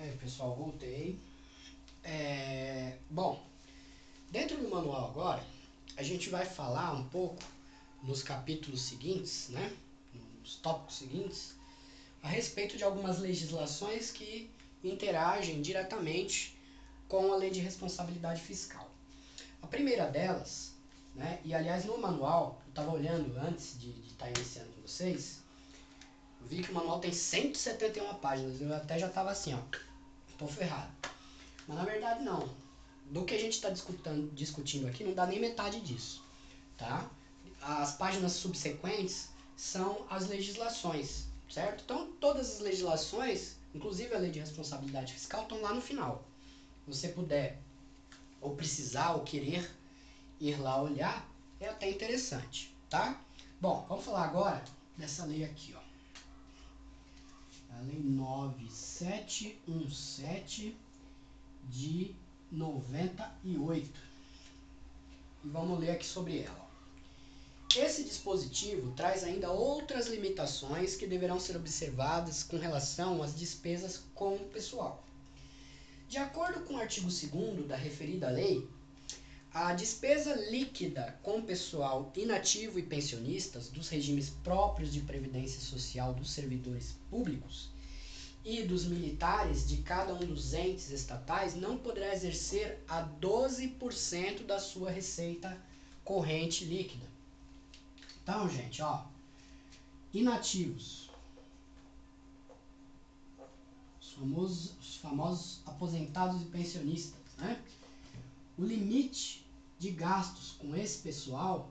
Aí, pessoal, voltei. Bom, dentro do manual agora, a gente vai falar um pouco nos capítulos seguintes, né? Nos tópicos seguintes, a respeito de algumas legislações que interagem diretamente com a Lei de Responsabilidade Fiscal. A primeira delas, né? E aliás no manual, eu estava olhando antes de estar iniciando com vocês, eu vi que o manual tem 171 páginas, eu até já estava assim, ó, tô ferrado. Mas na verdade não. Do que a gente está discutindo aqui não dá nem metade disso, tá? As páginas subsequentes são as legislações, certo? Então todas as legislações, inclusive a Lei de Responsabilidade Fiscal, estão lá no final. Se você puder, ou precisar, ou querer ir lá olhar, é até interessante, tá? Bom, vamos falar agora dessa lei aqui, ó. A Lei 9717 de 98. E vamos ler aqui sobre ela. Esse dispositivo traz ainda outras limitações que deverão ser observadas com relação às despesas com o pessoal. De acordo com o artigo 2º da referida lei, a despesa líquida com pessoal inativo e pensionistas dos regimes próprios de previdência social dos servidores públicos e dos militares de cada um dos entes estatais não poderá exercer a 12% da sua receita corrente líquida. Então, gente, ó, inativos, os famosos aposentados e pensionistas, né? O limite de gastos com esse pessoal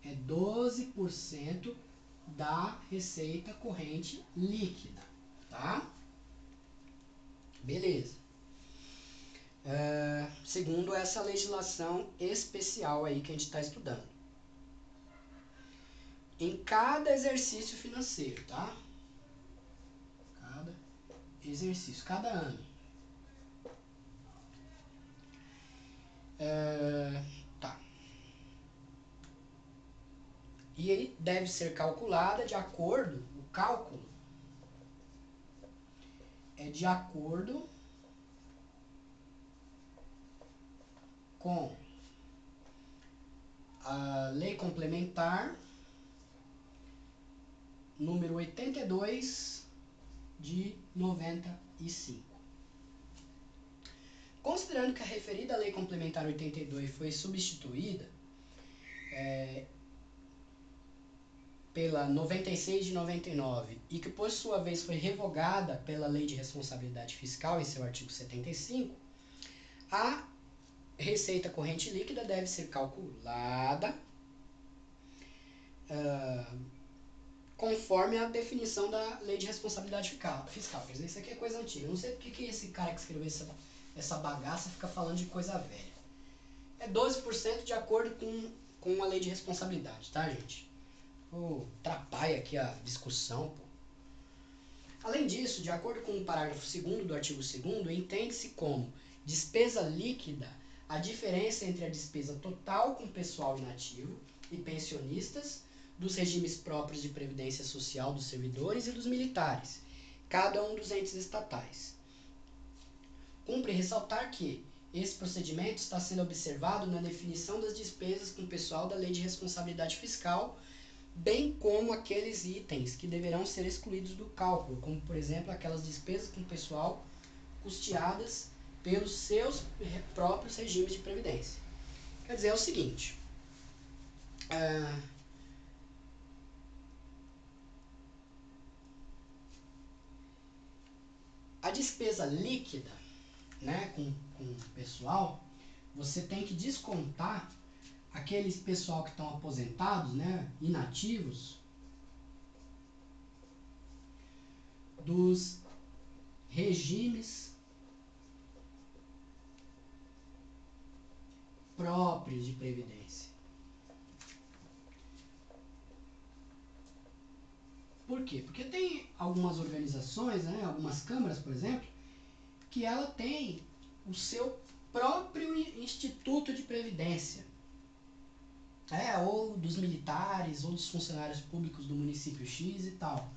é 12% da receita corrente líquida, tá? Beleza. Segundo essa legislação especial aí que a gente está estudando. Em cada exercício financeiro, tá? Cada exercício, cada ano. Tá. E ele deve ser calculada de acordo, o cálculo é de acordo com a Lei Complementar número 82 de 95. Considerando que a referida Lei Complementar 82 foi substituída pela 96 de 99 e que por sua vez foi revogada pela Lei de Responsabilidade Fiscal em seu artigo 75, a receita corrente líquida deve ser calculada conforme a definição da Lei de Responsabilidade Fiscal. Quer dizer, isso aqui é coisa antiga. Eu não sei porque que esse cara que escreveu essa bagaça fica falando de coisa velha. É 12% de acordo com a Lei de Responsabilidade, tá, gente? Atrapalha aqui a discussão, pô. Além disso, de acordo com o parágrafo 2º do artigo 2º, entende-se como despesa líquida a diferença entre a despesa total com pessoal inativo e pensionistas dos regimes próprios de previdência social dos servidores e dos militares, cada um dos entes estatais. Cumpre ressaltar que esse procedimento está sendo observado na definição das despesas com pessoal da Lei de Responsabilidade Fiscal, bem como aqueles itens que deverão ser excluídos do cálculo, como, por exemplo, aquelas despesas com pessoal custeadas pelos seus próprios regimes de previdência. Quer dizer, é o seguinte, a despesa líquida, né, com o pessoal, você tem que descontar aqueles pessoal que estão aposentados, né, inativos, dos regimes próprios de previdência. Por quê? Porque tem algumas organizações, né, algumas câmaras, por exemplo, que ela tem o seu próprio instituto de previdência. Ou dos militares, ou dos funcionários públicos do município X e tal.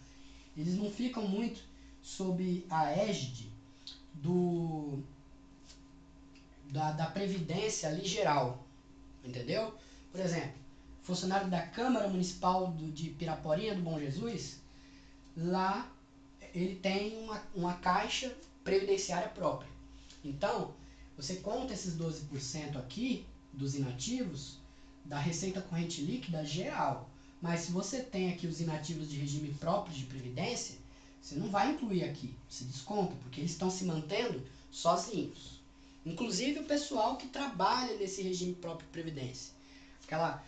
Eles não ficam muito sob a égide da Previdência ali geral, entendeu? Por exemplo, funcionário da Câmara Municipal de Piraporinha do Bom Jesus, lá ele tem uma caixa previdenciária própria. Então, você conta esses 12% aqui dos inativos da receita corrente líquida geral. Mas se você tem aqui os inativos de regime próprio de previdência, você não vai incluir aqui, você desconta, porque eles estão se mantendo sozinhos. Inclusive o pessoal que trabalha nesse regime próprio de previdência. Aquela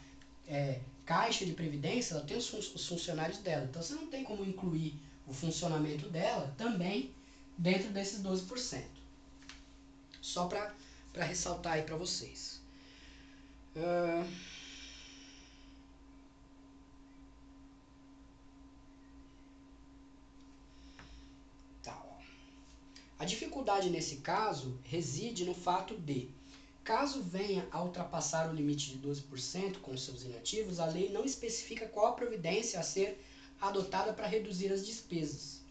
caixa de previdência, ela tem os funcionários dela. Então você não tem como incluir o funcionamento dela também dentro desses 12%. Só para ressaltar aí para vocês. A dificuldade nesse caso reside no fato de, caso venha a ultrapassar o limite de 12% com seus inativos, a lei não especifica qual a providência a ser adotada para reduzir as despesas.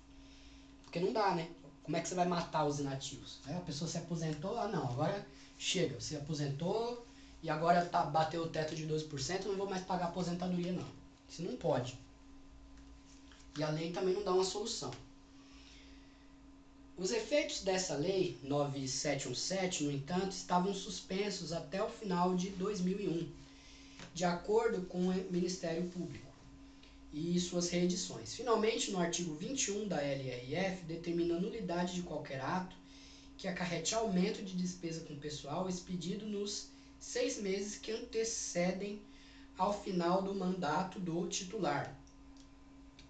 Porque não dá, né? Como é que você vai matar os inativos? A pessoa se aposentou, não, agora chega, se aposentou e agora bateu o teto de 12%, não vou mais pagar aposentadoria, não. Isso não pode. E a lei também não dá uma solução. Os efeitos dessa lei 9717, no entanto, estavam suspensos até o final de 2001, de acordo com o Ministério Público e suas reedições. Finalmente, no artigo 21 da LRF, determina a nulidade de qualquer ato que acarrete aumento de despesa com pessoal expedido nos 6 meses que antecedem ao final do mandato do titular,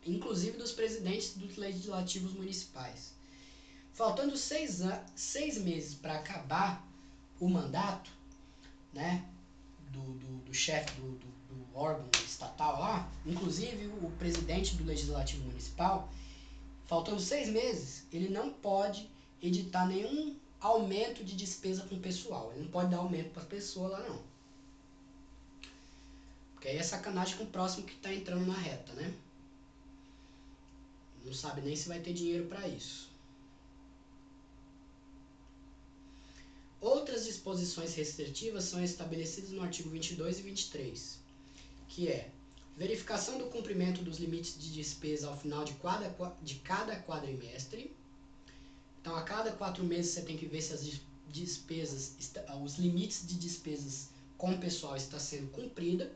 inclusive dos presidentes dos legislativos municipais. Faltando 6 meses para acabar o mandato, né, do chefe do órgão estatal lá, inclusive o presidente do legislativo municipal, faltando 6 meses, ele não pode editar nenhum aumento de despesa com o pessoal. Ele não pode dar aumento para a pessoa lá, não. Porque aí é sacanagem com o próximo que está entrando na reta, né? Não sabe nem se vai ter dinheiro para isso. Outras disposições restritivas são estabelecidas no artigo 22 e 23, que é verificação do cumprimento dos limites de despesa ao final de cada quadrimestre. Então, a cada 4 meses você tem que ver se as despesas, os limites de despesas com o pessoal está sendo cumprida.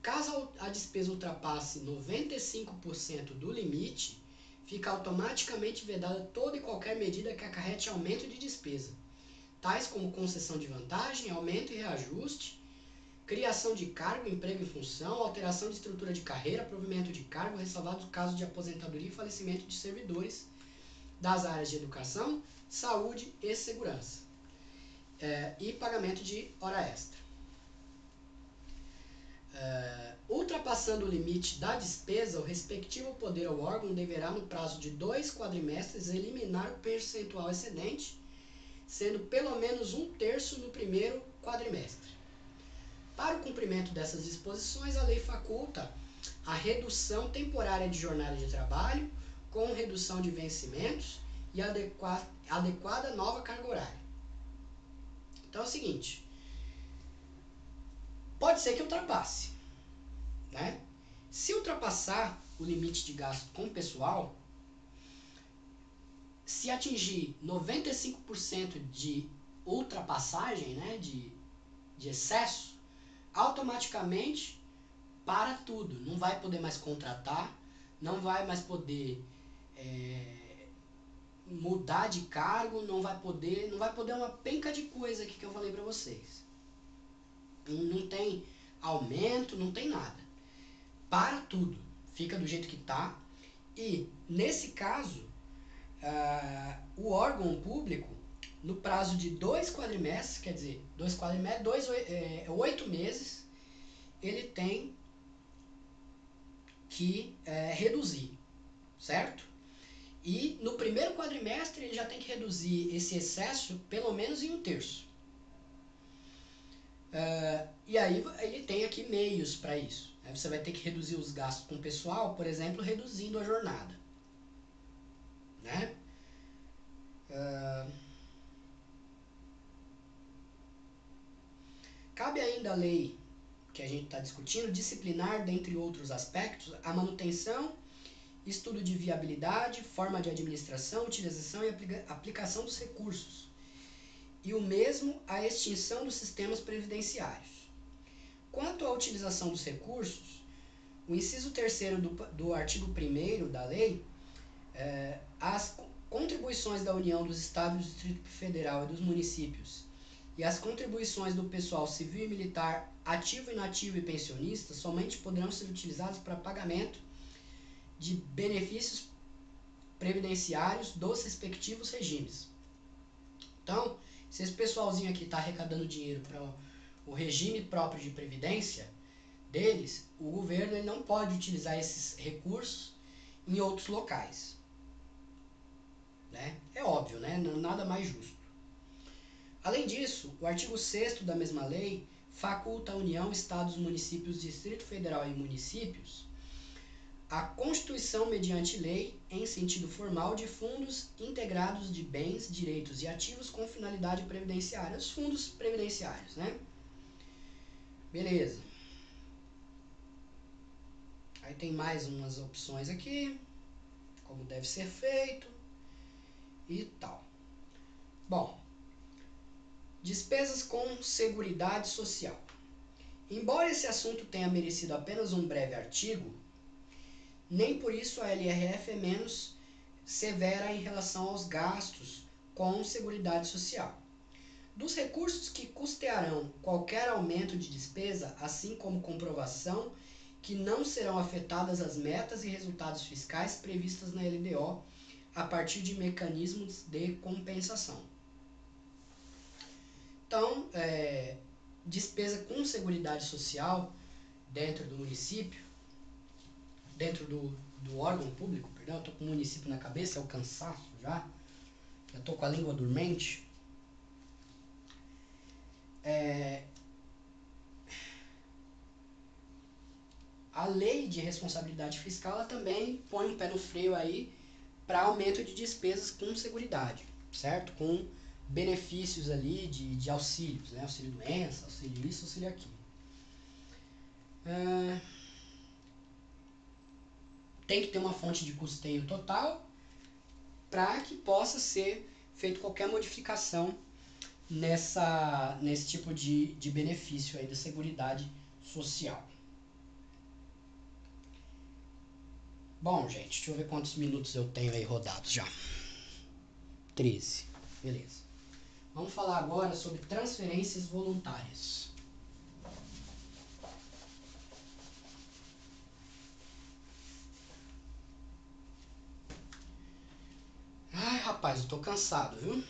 Caso a despesa ultrapasse 95% do limite, fica automaticamente vedada toda e qualquer medida que acarrete aumento de despesa, tais como concessão de vantagem, aumento e reajuste, criação de cargo, emprego em função, alteração de estrutura de carreira, provimento de cargo, ressalvado o caso de aposentadoria e falecimento de servidores das áreas de educação, saúde e segurança, e pagamento de hora extra. Ultrapassando o limite da despesa, o respectivo poder ou órgão deverá, no prazo de 2 quadrimestres, eliminar o percentual excedente, sendo pelo menos 1/3 no primeiro quadrimestre. Para o cumprimento dessas disposições, a lei faculta a redução temporária de jornada de trabalho, com redução de vencimentos e adequada nova carga horária. Então é o seguinte, pode ser que ultrapasse, né? Se ultrapassar o limite de gasto com o pessoal, se atingir 95% de ultrapassagem, né, de excesso, automaticamente para tudo. Não vai poder mais contratar, não vai mais poder mudar de cargo, não vai poder uma penca de coisa aqui que eu falei para vocês. Não tem aumento, não tem nada. Para tudo. Fica do jeito que está. E, nesse caso, o órgão público, no prazo de 2 quadrimestres, quer dizer, 2 quadrimestres, 8 meses, ele tem que reduzir, certo? E no primeiro quadrimestre ele já tem que reduzir esse excesso pelo menos em 1/3. E aí ele tem aqui meios para isso. Você vai ter que reduzir os gastos com o pessoal, por exemplo, reduzindo a jornada, né? da lei que a gente está discutindo disciplinar, dentre outros aspectos, a manutenção, estudo de viabilidade, forma de administração, utilização e aplicação dos recursos, e o mesmo a extinção dos sistemas previdenciários. Quanto à utilização dos recursos, o inciso 3º do artigo 1º da lei, as contribuições da União, dos Estados, do Distrito Federal e dos municípios e as contribuições do pessoal civil e militar ativo, inativo e pensionista somente poderão ser utilizados para pagamento de benefícios previdenciários dos respectivos regimes. Então, se esse pessoalzinho aqui está arrecadando dinheiro para o regime próprio de previdência deles, o governo ele não pode utilizar esses recursos em outros locais. Né? É óbvio, né? Nada mais justo. Além disso, o artigo 6º da mesma lei faculta a União, Estados, Municípios, Distrito Federal e municípios a constituição mediante lei, em sentido formal, de fundos integrados de bens, direitos e ativos com finalidade previdenciária. Os fundos previdenciários, né? Beleza. Aí tem mais umas opções aqui, como deve ser feito e tal. Bom, despesas com seguridade social. Embora esse assunto tenha merecido apenas um breve artigo, nem por isso a LRF é menos severa em relação aos gastos com seguridade social. Dos recursos que custearão qualquer aumento de despesa, assim como comprovação que não serão afetadas as metas e resultados fiscais previstas na LDO a partir de mecanismos de compensação. Então, despesa com seguridade social dentro do município, dentro do órgão público, perdão, eu estou com o município na cabeça, é o cansaço já estou com a língua dormente. A lei de responsabilidade fiscal ela também põe um pé no freio aí para aumento de despesas com seguridade, certo? Com benefícios ali de auxílios, né? Auxílio doença, auxílio isso, auxílio aquilo. Tem que ter uma fonte de custeio total para que possa ser feita qualquer modificação nesse tipo de benefício aí da seguridade social. Bom, gente, deixa eu ver quantos minutos eu tenho aí rodados já. 13, beleza. Vamos falar agora sobre transferências voluntárias. Ai, rapaz, eu tô cansado, viu?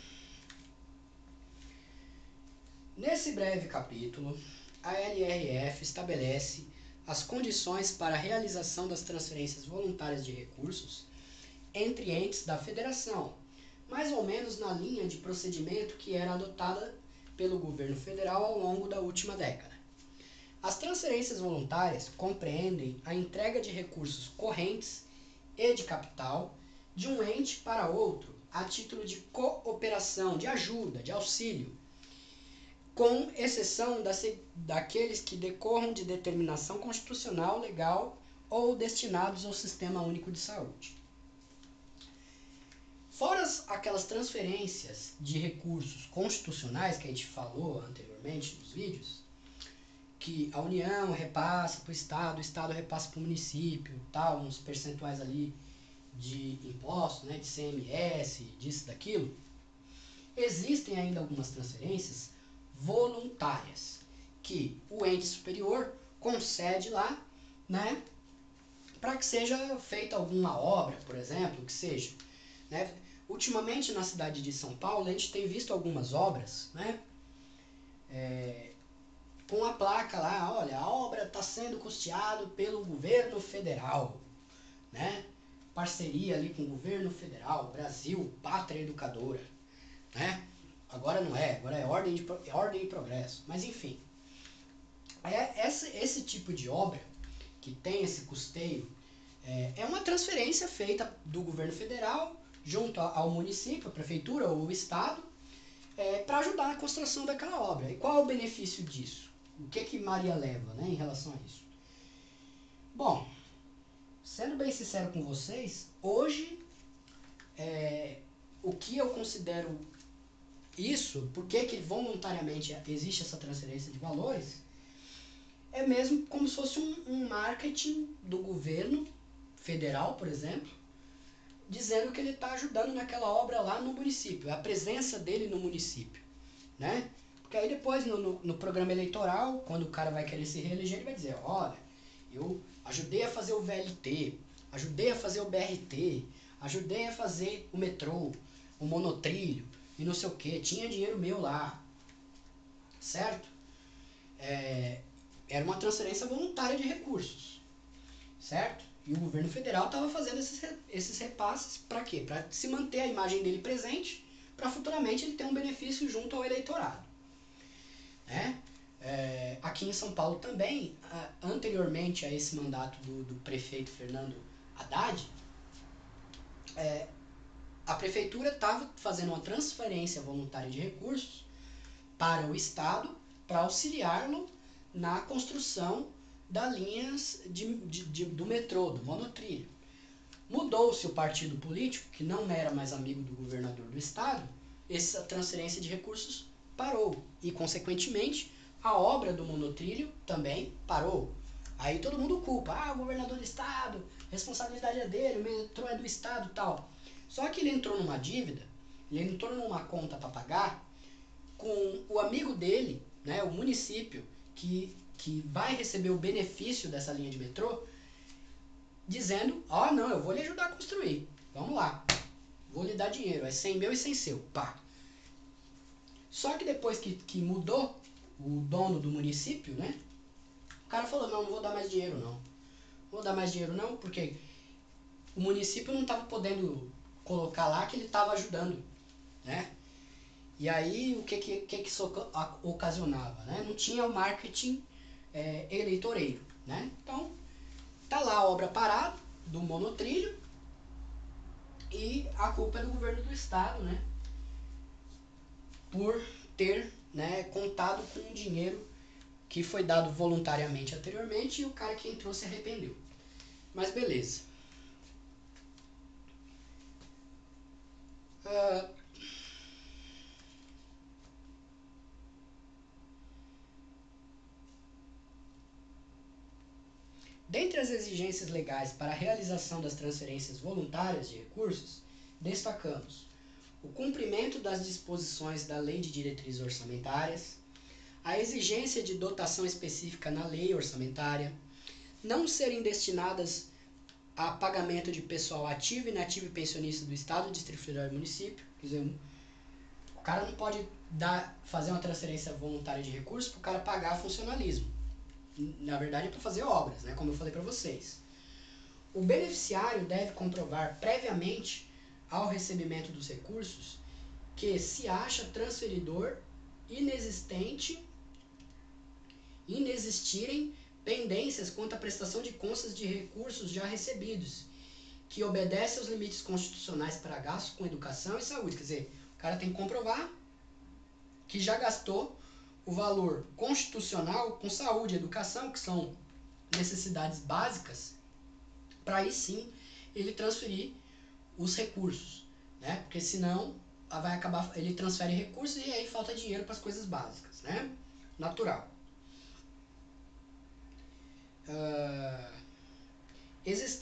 Nesse breve capítulo, a LRF estabelece as condições para a realização das transferências voluntárias de recursos entre entes da Federação, mais ou menos na linha de procedimento que era adotada pelo governo federal ao longo da última década. As transferências voluntárias compreendem a entrega de recursos correntes e de capital de um ente para outro a título de cooperação, de ajuda, de auxílio, com exceção daqueles que decorram de determinação constitucional, legal ou destinados ao Sistema Único de Saúde. Fora aquelas transferências de recursos constitucionais que a gente falou anteriormente nos vídeos, que a União repassa para o Estado repassa para o município, tal, uns percentuais ali de impostos, né, de CMS, disso, daquilo, existem ainda algumas transferências voluntárias que o ente superior concede lá, né, para que seja feita alguma obra, por exemplo, que seja, né? Ultimamente na cidade de São Paulo a gente tem visto algumas obras, né, com a placa lá, olha, a obra está sendo custeada pelo governo federal, né, parceria ali com o governo federal, Brasil, pátria educadora, né? Agora não é, agora é ordem e progresso. Mas enfim, esse tipo de obra que tem esse custeio é uma transferência feita do governo federal junto ao município, a prefeitura ou o estado, para ajudar na construção daquela obra. E qual é o benefício disso? O que Maria leva, né, em relação a isso? Bom, sendo bem sincero com vocês, hoje o que eu considero isso, por que voluntariamente existe essa transferência de valores, é mesmo como se fosse um marketing do governo federal, por exemplo, dizendo que ele está ajudando naquela obra lá no município, a presença dele no município, né? Porque aí depois no programa eleitoral, quando o cara vai querer se reeleger, ele vai dizer, olha, eu ajudei a fazer o VLT, ajudei a fazer o BRT, ajudei a fazer o metrô, o monotrilho e não sei o que, tinha dinheiro meu lá, certo? Era uma transferência voluntária de recursos, certo? E o governo federal estava fazendo esses repasses para quê? Para se manter a imagem dele presente, para futuramente ele ter um benefício junto ao eleitorado, né? Aqui em São Paulo também, anteriormente a esse mandato do prefeito Fernando Haddad, a prefeitura estava fazendo uma transferência voluntária de recursos para o Estado para auxiliá-lo na construção das linhas do metrô, do monotrilho. Mudou-se o partido político, que não era mais amigo do governador do Estado, essa transferência de recursos parou e, consequentemente, a obra do monotrilho também parou. Aí todo mundo culpa, o governador do Estado, responsabilidade é dele, o metrô é do Estado e tal. Só que ele entrou numa dívida, ele entrou numa conta para pagar com o amigo dele, né, o município, que vai receber o benefício dessa linha de metrô, dizendo, não, eu vou lhe ajudar a construir, vamos lá, vou lhe dar dinheiro, é 100 meu e 100 seu, pá. Só que depois que mudou o dono do município, né, o cara falou, não vou dar mais dinheiro não. Vou dar mais dinheiro não, porque o município não estava podendo colocar lá que ele estava ajudando, né? E aí o que isso ocasionava, né? Não tinha o marketing eleitoreiro, né? Então tá lá a obra parada do monotrilho e a culpa é do governo do estado, né? Por ter, né, contado com um dinheiro que foi dado voluntariamente anteriormente e o cara que entrou se arrependeu. Mas beleza. Dentre as exigências legais para a realização das transferências voluntárias de recursos, destacamos o cumprimento das disposições da Lei de Diretrizes Orçamentárias, a exigência de dotação específica na lei orçamentária, não serem destinadas a pagamento de pessoal ativo, inativo e pensionista do Estado, Distrito Federal e município. Quer dizer, o cara não pode fazer uma transferência voluntária de recursos para o cara pagar funcionalismo. Na verdade é para fazer obras, né, como eu falei para vocês. O beneficiário deve comprovar previamente ao recebimento dos recursos que se acha transferidor inexistirem pendências quanto à prestação de contas de recursos já recebidos, que obedece aos limites constitucionais para gastos com educação e saúde. Quer dizer, o cara tem que comprovar que já gastou o valor constitucional com saúde e educação, que são necessidades básicas, para aí sim ele transferir os recursos, né? Porque senão vai acabar, ele transfere recursos e aí falta dinheiro para as coisas básicas, né? Natural. Existem